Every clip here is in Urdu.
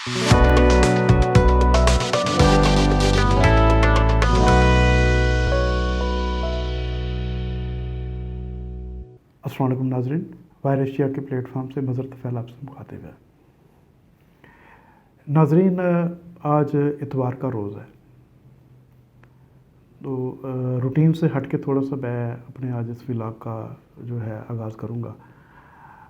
السلام علیکم ناظرین، وائر ایشیا کے پلیٹ فارم سے مظہر طفیل آپ سے مخاطب ہے۔ ناظرین، آج اتوار کا روز ہے، تو روٹین سے ہٹ کے تھوڑا سا میں اپنے آج اس ولاگ کا جو ہے آغاز کروں گا۔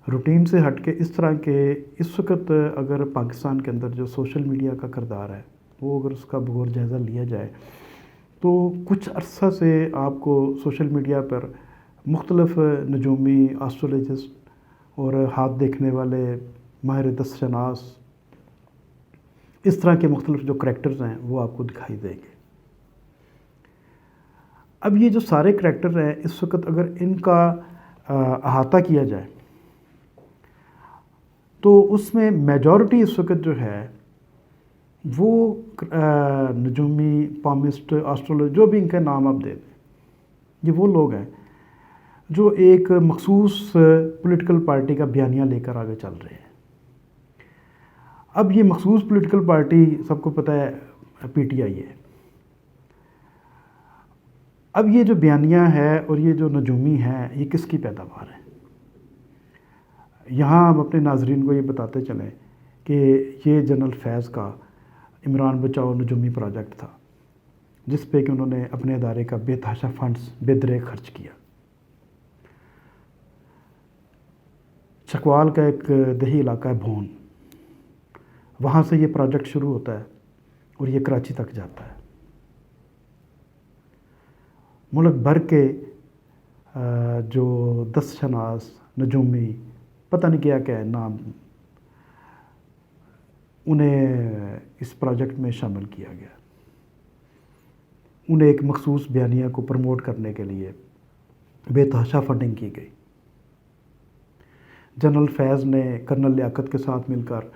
روٹین سے ہٹ کے اس طرح کہ اس وقت اگر پاکستان کے اندر جو سوشل میڈیا کا کردار ہے وہ اگر اس کا بغور جائزہ لیا جائے تو کچھ عرصہ سے آپ کو سوشل میڈیا پر مختلف نجومی، آسٹرولوجسٹ اور ہاتھ دیکھنے والے، ماہر دس شناس، اس طرح کے مختلف جو کریکٹرز ہیں وہ آپ کو دکھائی دیں گے۔ اب یہ جو سارے کریکٹر ہیں اس وقت اگر ان کا احاطہ کیا جائے تو اس میں میجورٹی اس وقت جو ہے وہ نجومی، پامسٹ، آسٹرولوجر، جو بھی ان کا نام آپ دے دیں، یہ وہ لوگ ہیں جو ایک مخصوص پولیٹیکل پارٹی کا بیانیہ لے کر آگے چل رہے ہیں۔ اب یہ مخصوص پولیٹیکل پارٹی سب کو پتہ ہے پی ٹی آئی ہے۔ اب یہ جو بیانیہ ہے اور یہ جو نجومی ہے یہ کس کی پیداوار ہے؟ یہاں ہم اپنے ناظرین کو یہ بتاتے چلیں کہ یہ جنرل فیض کا عمران بچاؤ نجومی پروجیکٹ تھا، جس پہ کہ انہوں نے اپنے ادارے کا بے تحاشا فنڈز بے درے خرچ کیا۔ چکوال کا ایک دیہی علاقہ ہے بھون، وہاں سے یہ پروجیکٹ شروع ہوتا ہے اور یہ کراچی تک جاتا ہے۔ ملک بھر کے جو دس شناس، نجومی، پتہ نہیں کیا کیا ہے نام، انہیں اس پروجیکٹ میں شامل کیا گیا۔ انہیں ایک مخصوص بیانیہ کو پروموٹ کرنے کے لیے بے تحاشا فنڈنگ کی گئی۔ جنرل فیض نے کرنل لیاقت کے ساتھ مل کر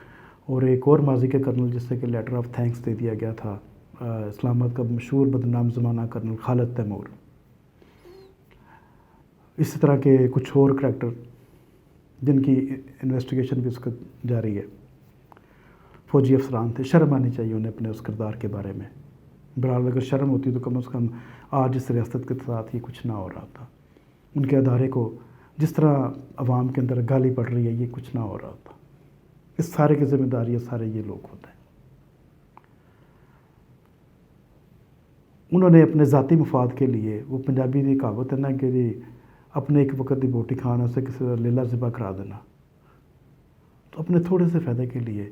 اور ایک اور ماضی کے کرنل جس سے کہ لیٹر آف تھینکس دے دیا گیا تھا، اسلام آباد کا مشہور بدنام زمانہ کرنل خالد تیمور، اسی طرح کے کچھ اور کریکٹر جن کی انویسٹیگیشن بھی اس کا جاری ہے، فوجی افسران تھے۔ شرم آنی چاہیے انہیں اپنے اس کردار کے بارے میں۔ بہرحال اگر شرم ہوتی تو کم از کم آج اس ریاست کے ساتھ ہی کچھ نہ ہو رہا تھا۔ ان کے ادارے کو جس طرح عوام کے اندر گالی پڑ رہی ہے یہ کچھ نہ ہو رہا تھا۔ اس سارے کی ذمہ داری یہ سارے یہ لوگ ہوتے ہیں۔ انہوں نے اپنے ذاتی مفاد کے لیے، وہ پنجابی کی کہاوت ہے نا کہ جی اپنے ایک وقت دی بوٹی کھانا سے کسی لیلا ذبح کرا دینا، تو اپنے تھوڑے سے فائدے کے لیے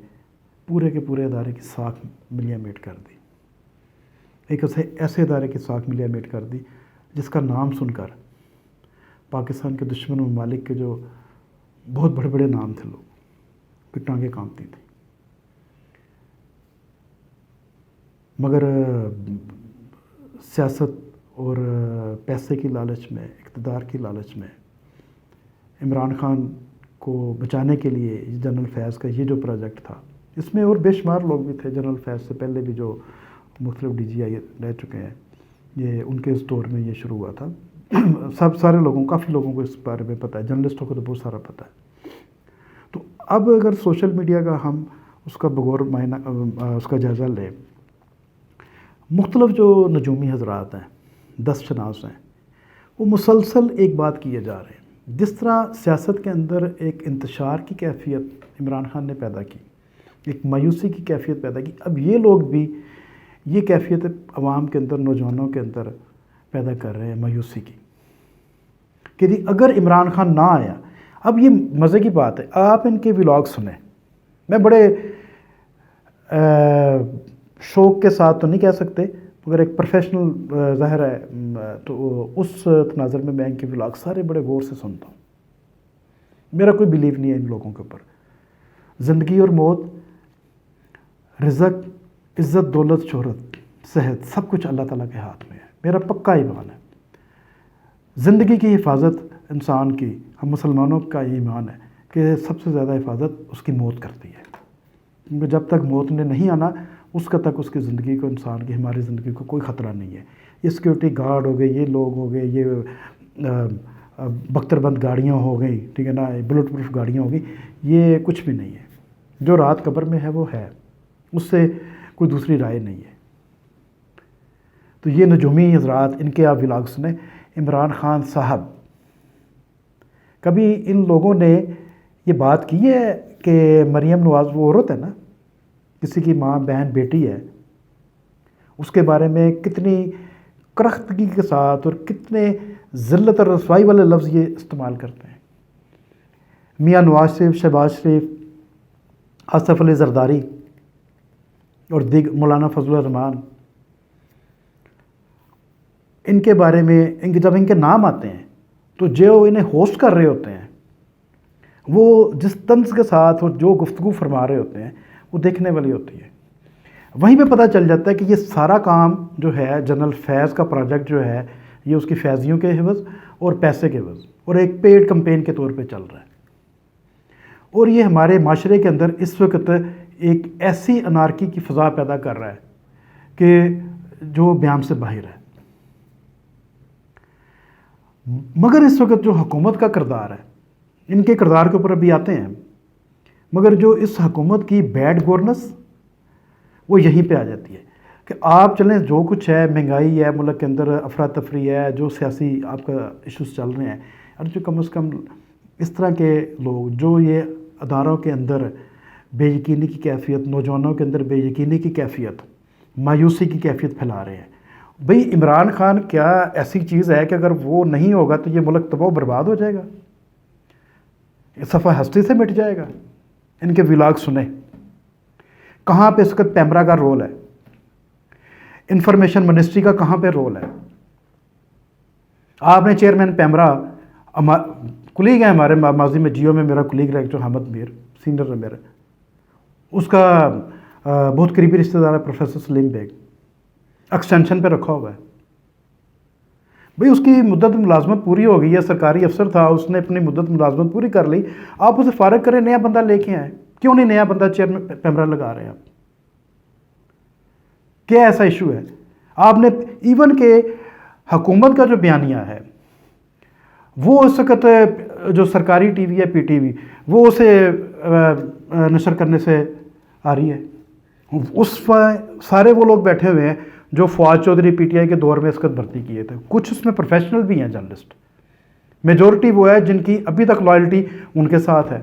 پورے کے پورے ادارے کی ساکھ ملیاں میٹ کر دی۔ ایک ایسے ادارے کی ساکھ ملیاں میٹ کر دی جس کا نام سن کر پاکستان کے دشمن ممالک کے جو بہت بڑے بڑے نام تھے لوگ کی ٹانگیں کانپتی تھیں۔ مگر سیاست اور پیسے کی لالچ میں، اقتدار کی لالچ میں عمران خان کو بچانے کے لیے جنرل فیض کا یہ جو پروجیکٹ تھا، اس میں اور بے شمار لوگ بھی تھے۔ جنرل فیض سے پہلے بھی جو مختلف ڈی جی آئی رہ چکے ہیں، یہ ان کے اس دور میں یہ شروع ہوا تھا۔ سارے لوگوں، کافی لوگوں کو اس بارے میں پتہ ہے، جرنلسٹوں کو تو بہت سارا پتہ ہے۔ تو اب اگر سوشل میڈیا کا ہم اس کا بغور معائنہ، اس کا جائزہ لیں، مختلف جو نجومی حضرات ہیں، دس شناس ہیں، وہ مسلسل ایک بات کیے جا رہے ہیں۔ جس طرح سیاست کے اندر ایک انتشار کی کیفیت عمران خان نے پیدا کی، ایک مایوسی کی کیفیت پیدا کی، اب یہ لوگ بھی یہ کیفیت عوام کے اندر، نوجوانوں کے اندر پیدا کر رہے ہیں مایوسی کی کہ جی اگر عمران خان نہ آیا۔ اب یہ مزے کی بات ہے، آپ ان کے ولاگ سنیں، میں بڑے شوق کے ساتھ تو نہیں کہہ سکتے مگر ایک پروفیشنل ظاہر ہے تو اس تناظر میں ان کے ولاگ سارے بڑے غور سے سنتا ہوں۔ میرا کوئی بیلیو نہیں ہے ان لوگوں کے اوپر۔ زندگی اور موت، رزق، عزت، دولت، شہرت، صحت، سب کچھ اللہ تعالیٰ کے ہاتھ میں ہے، میرا پکا ایمان ہے۔ زندگی کی حفاظت انسان کی، ہم مسلمانوں کا یہ ایمان ہے کہ سب سے زیادہ حفاظت اس کی موت کرتی ہے، کیونکہ جب تک موت نے نہیں آنا اس کا تک اس کی زندگی کو، انسان کی، ہماری زندگی کو کوئی خطرہ نہیں ہے۔ یہ سیکیورٹی گارڈ ہو گئے، یہ لوگ ہو گئے، یہ بختر بند گاڑیاں ہو گئیں، ٹھیک ہے نا، بلٹ پروف گاڑیاں ہو گئیں، یہ کچھ بھی نہیں ہے۔ جو رات قبر میں ہے وہ ہے، اس سے کوئی دوسری رائے نہیں ہے۔ تو یہ نجومی حضرات، ان کے آپ ولاگ سنیں۔ عمران خان صاحب، کبھی ان لوگوں نے یہ بات کی ہے کہ مریم نواز وہ عورت ہے نا، کسی کی ماں بہن بیٹی ہے، اس کے بارے میں کتنی کرختگی کے ساتھ اور کتنے ذلت اور رسوائی والے لفظ یہ استعمال کرتے ہیں۔ میاں نواز شریف، شہباز شریف، آصف علی زرداری اور مولانا فضل الرحمان، ان کے بارے میں جب ان کے نام آتے ہیں تو جو انہیں ہوسٹ کر رہے ہوتے ہیں وہ جس طنز کے ساتھ اور جو گفتگو فرما رہے ہوتے ہیں وہ دیکھنے والی ہوتی ہے۔ وہیں پہ پتہ چل جاتا ہے کہ یہ سارا کام جو ہے جنرل فیض کا پروجیکٹ جو ہے یہ اس کی فیضیوں کے عوض اور پیسے کے عوض اور ایک پیڈ کمپین کے طور پہ چل رہا ہے۔ اور یہ ہمارے معاشرے کے اندر اس وقت ایک ایسی انارکی کی فضا پیدا کر رہا ہے کہ جو بیان سے باہر ہے۔ مگر اس وقت جو حکومت کا کردار ہے، ان کے کردار کے اوپر ابھی آتے ہیں، مگر جو اس حکومت کی بیڈ گورننس وہ یہیں پہ آ جاتی ہے کہ آپ چلیں جو کچھ ہے، مہنگائی ہے ملک کے اندر، افراتفری ہے، جو سیاسی آپ کا ایشوز چل رہے ہیں، اور جو کم از کم اس طرح کے لوگ جو یہ اداروں کے اندر بے یقینی کی کیفیت، نوجوانوں کے اندر بے یقینی کی کیفیت، مایوسی کی کیفیت پھیلا رہے ہیں۔ بھئی عمران خان کیا ایسی چیز ہے کہ اگر وہ نہیں ہوگا تو یہ ملک تباہ و برباد ہو جائے گا، صفحہ ہستی سے مٹ جائے گا؟ ان کے ولاگ سنیں۔ کہاں پہ اس وقت پیمرا کا رول ہے، انفارمیشن منسٹری کا کہاں پہ رول ہے؟ آپ نے چیئرمین پیمرا، کلیگ ہے ہمارے ماضی میں جیو میں میرا کلیگ رہا جو حامد میر سینئر ہے میرا، اس کا بہت قریبی رشتہ دار ہے پروفیسر سلیم بیگ، ایکسٹینشن پہ رکھا ہوا ہے۔ بھئی اس کی مدت ملازمت پوری ہو گئی ہے، سرکاری افسر تھا، اس نے اپنی مدت ملازمت پوری کر لی، آپ اسے فارغ کریں، نیا بندہ لے کے آئیں۔ کیوں نہیں نیا بندہ چیئرمین پیمرا لگا رہے ہیں آپ؟ کیا ایسا ایشو ہے؟ آپ نے ایون کہ حکومت کا جو بیانیہ ہے وہ اس وقت جو سرکاری ٹی وی ہے پی ٹی وی وہ اسے نشر کرنے سے آ رہی ہے، اس سارے وہ لوگ بیٹھے ہوئے ہیں جو Fawad Chaudhry P T I کے دور میں اس وقت بھرتی کیے تھے، کچھ اس میں پروفیشنل بھی ہیں جرنلسٹ، میجورٹی وہ ہے جن کی ابھی تک لائلٹی ان کے ساتھ ہے۔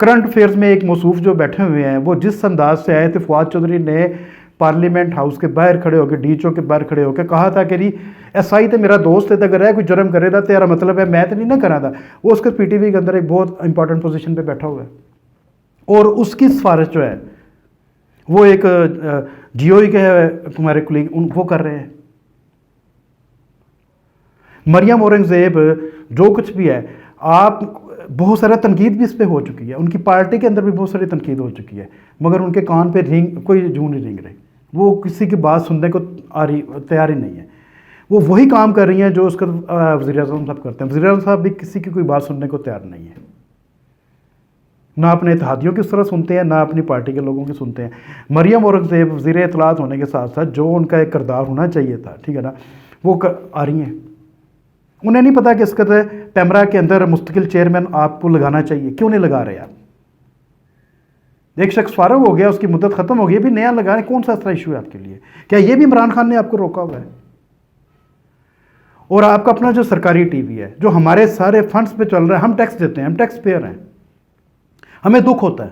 کرنٹ افیئرز میں ایک موصوف جو بیٹھے ہوئے ہیں وہ جس انداز سے آئے تھے، فواد چودھری نے پارلیمنٹ ہاؤس کے باہر کھڑے ہو کے، ڈی چو کے باہر کھڑے ہو کے کہا تھا کہ جی ایس آئی تے میرا دوست ہے، اگر ہے کوئی جرم کرے گا تیرا مطلب ہے میں تو نہیں نہ کرا تھا۔ وہ اس کے پی ٹی وی کے اندر ایک بہت امپورٹنٹ پوزیشن پہ بیٹھا ہوا ہے، اور اس کی سفارش جو ہے وہ ایک جیو ای کے ہمارے کلیگ وہ کر رہے ہیں۔ مریم اورنگزیب جو کچھ بھی ہے، آپ بہت سارا تنقید بھی اس پہ ہو چکی ہے، ان کی پارٹی کے اندر بھی بہت ساری تنقید ہو چکی ہے، مگر ان کے کان پہ کوئی جوں نہیں رینگ رہی، وہ کسی کی بات سننے کو تیار ہی نہیں ہے۔ وہ وہی کام کر رہی ہیں جو اس کا وزیر اعظم صاحب کرتے ہیں۔ وزیر اعظم صاحب بھی کسی کی کوئی بات سننے کو تیار نہیں ہے، نہ اپنے اتحادیوں کی اس طرح سنتے ہیں، نہ اپنی پارٹی کے لوگوں کی سنتے ہیں۔ مریم اورنگزیب وزیر اطلاعات ہونے کے ساتھ ساتھ جو ان کا ایک کردار ہونا چاہیے تھا، ٹھیک ہے نا، وہ آ رہی ہیں۔ انہیں نہیں پتا کہ اس کا پیمرا کے اندر مستقل چیئرمین آپ کو لگانا چاہیے، کیوں نہیں لگا رہے آپ؟ ایک شخص فارغ ہو گیا، اس کی مدت ختم ہو گئی، بھی نیا لگانے کون سا ایسا ایشو ہے آپ کے لیے؟ کیا یہ بھی عمران خان نے آپ کو روکا ہوا ہے؟ اور آپ کا اپنا جو سرکاری ٹی وی ہے جو ہمارے سارے فنڈز پہ چل رہا ہے، ہم ٹیکس دیتے ہیں، ہم ٹیکس پیئر ہیں، ہمیں دکھ ہوتا ہے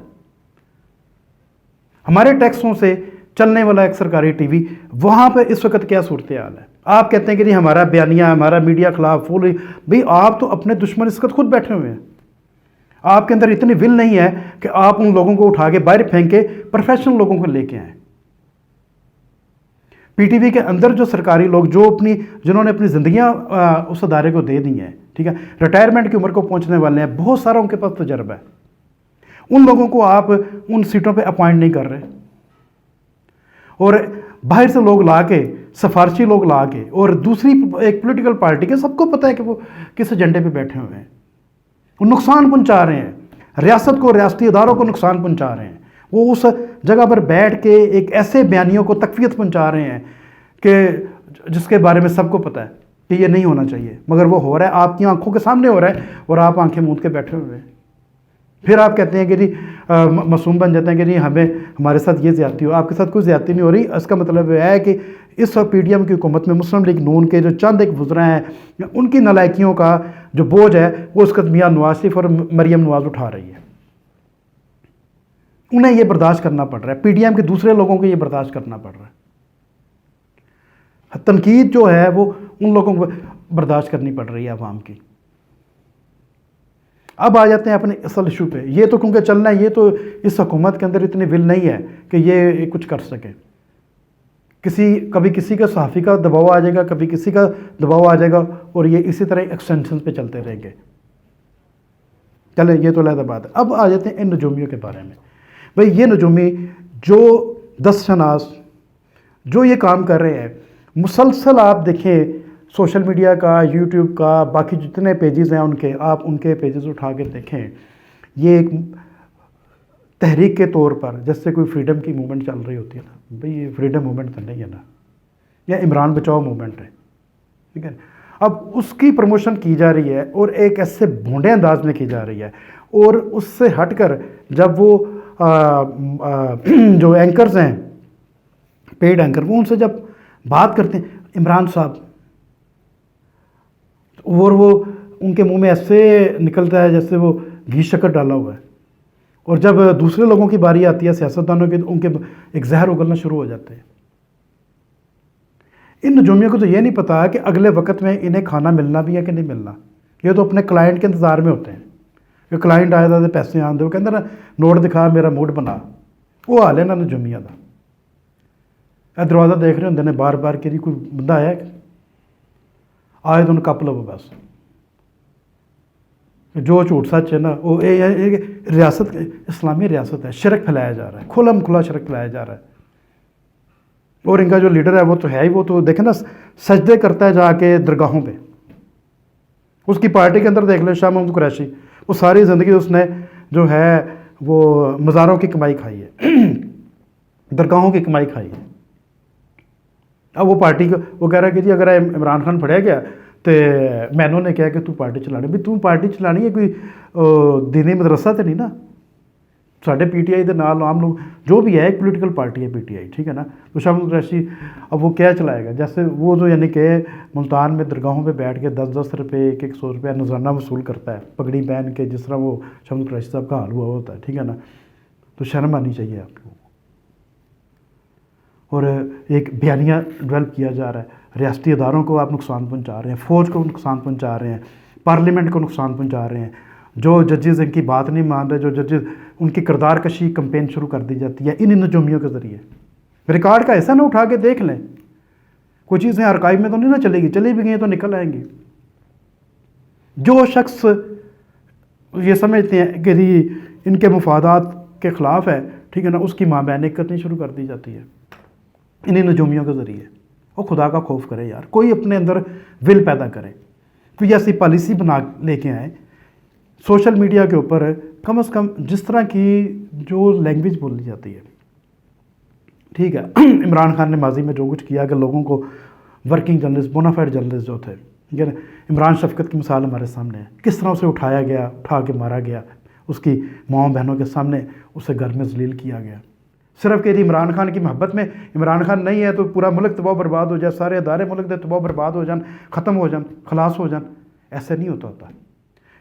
ہمارے ٹیکسوں سے چلنے والا ایک سرکاری ٹی وی، وہاں پہ اس وقت کیا صورتحال ہے؟ آپ کہتے ہیں کہ جی ہمارا بیانیہ، ہمارا میڈیا خلاف فول، بھئی آپ تو اپنے دشمن اس وقت خود بیٹھے ہوئے ہیں، آپ کے اندر اتنی ول نہیں ہے کہ آپ ان لوگوں کو اٹھا کے باہر پھینک کے پروفیشنل لوگوں کو لے کے آئیں۔ پی ٹی وی کے اندر جو سرکاری لوگ جنہوں نے اپنی زندگیاں اس ادارے کو دے دی ہیں، ٹھیک ہے، ریٹائرمنٹ کی عمر کو پہنچنے والے ہیں، بہت سارا ان کے پاس تجربہ ہے، ان لوگوں کو آپ ان سیٹوں پہ اپوائنٹ نہیں کر رہے، اور باہر سے لوگ لا کے، سفارشی لوگ لا کے، اور دوسری ایک پولیٹیکل پارٹی کے سب کو پتہ ہے کہ وہ کس ایجنڈے پہ بیٹھے ہوئے ہیں، وہ نقصان پہنچا رہے ہیں، ریاست کو، ریاستی اداروں کو نقصان پہنچا رہے ہیں، وہ اس جگہ پر بیٹھ کے ایک ایسے بیانیوں کو تقویت پہنچا رہے ہیں کہ جس کے بارے میں سب کو پتہ ہے کہ یہ نہیں ہونا چاہیے، مگر وہ ہو رہا ہے، آپ کی آنکھوں کے سامنے ہو رہا ہے، اور آپ آنکھیں موند کے بیٹھے ہوئے ہیں۔ پھر آپ کہتے ہیں کہ جی معصوم بن جاتے ہیں کہ جی ہمارے ساتھ یہ زیادتی ہو. آپ کے ساتھ کوئی زیادتی نہیں ہو رہی. اس کا مطلب ہے کہ اس وقت پی ڈی ایم کی حکومت میں مسلم لیگ نون کے جو چند ایک وزراء ہیں ان کی نالائکیوں کا جو بوجھ ہے وہ اس وقت میاں نواز شریف اور مریم نواز اٹھا رہی ہے. انہیں یہ برداشت کرنا پڑ رہا ہے, پی ڈی ایم کے دوسرے لوگوں کو یہ برداشت کرنا پڑ رہا ہے. تنقید جو ہے وہ ان لوگوں کو برداشت کرنی پڑ رہی ہے عوام کی. اب آ جاتے ہیں اپنے اصل ایشو پہ. یہ تو کیونکہ چلنا ہے, یہ تو اس حکومت کے اندر اتنی ول نہیں ہے کہ یہ کچھ کر سکے. کبھی کسی کا صحافی کا دباؤ آ جائے گا, کبھی کسی کا دباؤ آ جائے گا, اور یہ اسی طرح ایکسٹینشن پہ چلتے رہیں گے. چلیں یہ تو علیحدہ بات ہے. اب آ جاتے ہیں ان نجومیوں کے بارے میں. بھئی یہ نجومی جو دست شناس جو یہ کام کر رہے ہیں, مسلسل آپ دیکھیں سوشل میڈیا کا, یوٹیوب کا, باقی جتنے پیجز ہیں ان کے, آپ ان کے پیجز اٹھا کے دیکھیں. یہ ایک تحریک کے طور پر جیسے کوئی فریڈم کی موومنٹ چل رہی ہوتی ہے نا, بھئی یہ فریڈم موومنٹ تو نہیں ہے نا, یا عمران بچاؤ موومنٹ ہے, ٹھیک ہے. اب اس کی پروموشن کی جا رہی ہے اور ایک ایسے بھونڈے انداز میں کی جا رہی ہے, اور اس سے ہٹ کر جب وہ جو اینکرز ہیں پیڈ اینکر, وہ ان سے جب بات کرتے ہیں عمران صاحب, اور وہ ان کے منہ میں ایسے نکلتا ہے جیسے وہ گھی شکر ڈالا ہوا ہے. اور جب دوسرے لوگوں کی باری آتی ہے سیاستدانوں کی, تو ان کے ایک زہر اگلنا شروع ہو جاتے ہیں. ان نجومیوں کو تو یہ نہیں پتا کہ اگلے وقت میں انہیں کھانا ملنا بھی ہے کہ نہیں ملنا. یہ تو اپنے کلائنٹ کے انتظار میں ہوتے ہیں کہ کلائنٹ آیا تھا پیسے آن دے, وہ کہتے ہیں نا نوٹ دکھا میرا موڈ بنا. وہ حال ہے نا نجومیوں کا. اے دروازہ دیکھ رہے ہوتے ہیں بار بار کہ کوئی بندہ آیا آئے تو انہیں کپ لو بس. جو جھوٹ سچ ہے نا وہ ریاست اسلامی ریاست ہے, شرک پھیلایا جا رہا ہے, کھلم کھلا شرک پھیلایا جا رہا ہے. اور ان کا جو لیڈر ہے وہ تو ہے ہی, وہ تو دیکھیں نا سجدے کرتا ہے جا کے درگاہوں پہ. اس کی پارٹی کے اندر دیکھ لیں شاہ محمود قریشی, وہ ساری زندگی اس نے جو ہے وہ مزاروں کی کمائی کھائی ہے, درگاہوں کی کمائی کھائی ہے. اب وہ پارٹی کو وہ کہہ رہا ہے کہ جی اگر عمران خان پڑھیا گیا تو مینوں نے کہا کہ تو پارٹی چلانی, بھی تو پارٹی چلانی ہے کوئی دینی مدرسہ تو نہیں نا. ساڈے پی ٹی آئی کے نال عام لوگ جو بھی ہے ایک پولیٹیکل پارٹی ہے پی ٹی آئی, ٹھیک ہے نا. تو شاہ محمود قریشی اب وہ کیا چلائے گا, جیسے وہ جو یعنی کہ ملتان میں درگاہوں پہ بیٹھ کے 10-10 روپے 100 روپیہ نذرانہ وصول کرتا ہے پگڑی پہن کے, جس طرح وہ شاہ محمود قریشی صاحب کا حال ہوا ہوتا ہے, ٹھیک ہے نا. تو شرم آنی چاہیے آپ کو. اور ایک بیانیہ ڈیولپ کیا جا رہا ہے, ریاستی اداروں کو آپ نقصان پہنچا رہے ہیں, فوج کو نقصان پہنچا رہے ہیں, پارلیمنٹ کو نقصان پہنچا رہے ہیں. جو ججز ان کی بات نہیں مان رہے, جو ججز ان کی کردار کشی کمپین شروع کر دی جاتی ہے ان نجومیوں کے ذریعے. ریکارڈ کا ایسا نہ اٹھا کے دیکھ لیں, کوئی چیزیں آرکائیو میں تو نہیں نہ چلے گی, چلی بھی گئی تو نکل آئیں گی. جو شخص یہ سمجھتے ہیں کہ جی ان کے مفادات کے خلاف ہے, ٹھیک ہے نا, اس کی ماں بہنیں کرنی شروع کر دی جاتی ہے انہیں نجومیوں کے ذریعے. وہ خدا کا خوف کرے یار, کوئی اپنے اندر ول پیدا کرے, کوئی ایسی پالیسی بنا لے کے آئے سوشل میڈیا کے اوپر, کم از کم جس طرح کی جو لینگویج بولی جاتی ہے, ٹھیک ہے. عمران خان نے ماضی میں جو کچھ کیا کہ لوگوں کو ورکنگ جرنلسٹ بونافائڈ جرنلسٹ جو تھے, ٹھیک ہے نا, عمران شفقت کی مثال ہمارے سامنے ہے, کس طرح اسے اٹھایا گیا, اٹھا کے مارا گیا, اس کی ماؤں بہنوں کے سامنے اسے گھر میں ذلیل کیا گیا, صرف کہ عمران خان کی محبت میں عمران خان نہیں ہے تو پورا ملک تباہ برباد ہو جائے, سارے ادارے ملک دے تباہ برباد ہو جان, ختم ہو جان, خلاص ہو جان. ایسا نہیں ہوتا.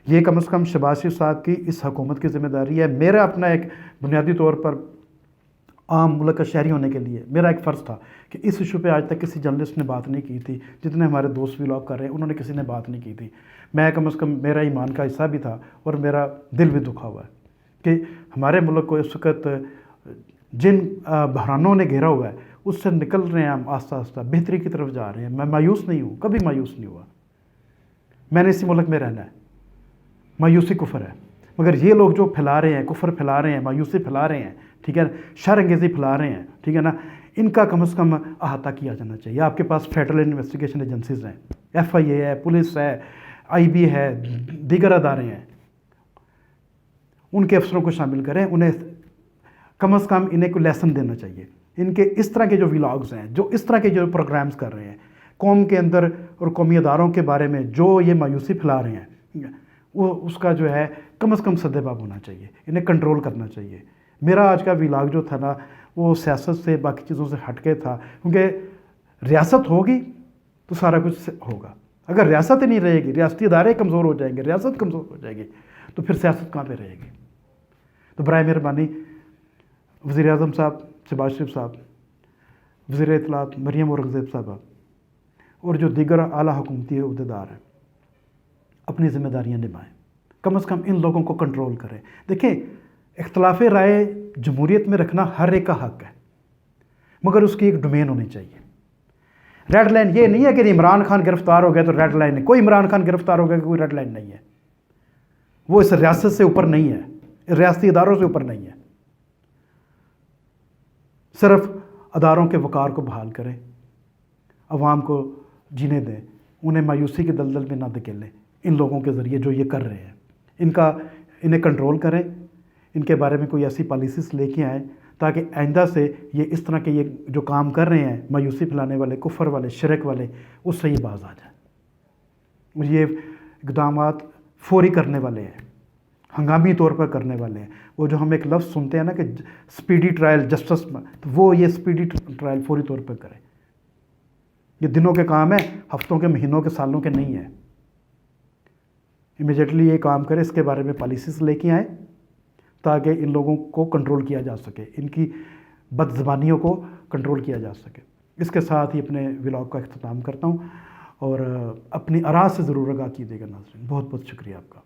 یہ کم از کم شہباز شریف صاحب کی اس حکومت کی ذمہ داری ہے. میرا اپنا ایک بنیادی طور پر عام ملک کا شہری ہونے کے لیے میرا ایک فرض تھا کہ اس ایشو پہ آج تک کسی جرنلسٹ نے بات نہیں کی تھی. جتنے ہمارے دوست ولاگ کر رہے ہیں انہوں نے کسی نے بات نہیں کی تھی. میں کم از کم میرا ایمان کا حصہ بھی تھا اور میرا دل بھی دکھا ہوا ہے کہ ہمارے ملک کو اس وقت جن بحرانوں نے گھیرا ہوا ہے اس سے نکل رہے ہیں ہم آہستہ آہستہ, بہتری کی طرف جا رہے ہیں. میں مایوس نہیں ہوں, کبھی مایوس نہیں ہوا. میں نے اسی ملک میں رہنا ہے. مایوسی کفر ہے, مگر یہ لوگ جو پھیلا رہے ہیں, کفر پھیلا رہے ہیں, مایوسی پھیلا رہے ہیں, ٹھیک ہے, شر انگیزی پھیلا رہے ہیں, ٹھیک ہے نا, ان کا کم از کم احاطہ کیا جانا چاہیے. آپ کے پاس فیڈرل انویسٹیگیشن ایجنسیز ہیں, ایف آئی اے ہے, پولیس ہے, آئی بی ہے, دیگر ادارے ہیں. ان کے افسروں کو شامل کریں, انہیں کم از کم انہیں کوئی لیسن دینا چاہیے. ان کے اس طرح کے جو ولاگز ہیں, جو اس طرح کے جو پروگرامز کر رہے ہیں قوم کے اندر اور قومی اداروں کے بارے میں جو یہ مایوسی پھیلا رہے ہیں, وہ اس کا جو ہے کم از کم سدباب ہونا چاہیے، انہیں کنٹرول کرنا چاہیے۔ میرا آج کا ولاگ جو تھا نا وہ سیاست سے باقی چیزوں سے ہٹ کے تھا، کیونکہ ریاست ہوگی تو سارا کچھ ہوگا۔ اگر ریاست ہی نہیں رہے گی، ریاستی ادارے کمزور ہو جائیں گے، ریاست کمزور ہو جائے گی، تو پھر سیاست کہاں پہ رہے گی؟ تو برائے مہربانی وزیر اعظم صاحب شہباز شریف صاحب، وزیر اطلاعات مریم اورنگزیب صاحبہ، اور جو دیگر اعلیٰ حکومتی عہدیدار ہیں، اپنی ذمہ داریاں نبھائیں، کم از کم ان لوگوں کو کنٹرول کریں۔ دیکھیں، اختلاف رائے جمہوریت میں رکھنا ہر ایک کا حق ہے، مگر اس کی ایک ڈومین ہونی چاہیے۔ ریڈ لائن یہ نہیں ہے کہ عمران خان گرفتار ہو گیا تو ریڈ لائن ہے، کوئی عمران خان گرفتار ہو گیا کہ کوئی ریڈ لائن نہیں ہے، وہ اس ریاست سے اوپر نہیں ہے، ریاستی اداروں سے اوپر نہیں ہے۔ صرف اداروں کے وقار کو بحال کریں، عوام کو جینے دیں، انہیں مایوسی کے دلدل میں نہ دھکیلیں۔ ان لوگوں کے ذریعے جو یہ کر رہے ہیں انہیں کنٹرول کریں، ان کے بارے میں کوئی ایسی پالیسیز لے کے آئیں تاکہ آئندہ سے یہ اس طرح کے یہ جو کام کر رہے ہیں مایوسی پھیلانے والے، کفر والے، شرک والے، اس سے یہ باز آ جائیں۔ اور یہ اقدامات فوری کرنے والے ہیں، ہنگامی طور پر کرنے والے ہیں۔ وہ جو ہم ایک لفظ سنتے ہیں نا کہ سپیڈی ٹرائل جسٹس، تو وہ یہ سپیڈی ٹرائل فوری طور پر کریں۔ یہ دنوں کے کام ہیں، ہفتوں کے، مہینوں کے، سالوں کے نہیں ہیں۔ امیجیٹلی یہ کام کریں، اس کے بارے میں پالیسیز لے کے آئیں تاکہ ان لوگوں کو کنٹرول کیا جا سکے، ان کی بد زبانیوں کو کنٹرول کیا جا سکے۔ اس کے ساتھ ہی اپنے ولاگ کا اختتام کرتا ہوں، اور اپنی آراء سے ضرور آگاہ کیجیے گا ناظرین۔ بہت بہت شکریہ آپ کا۔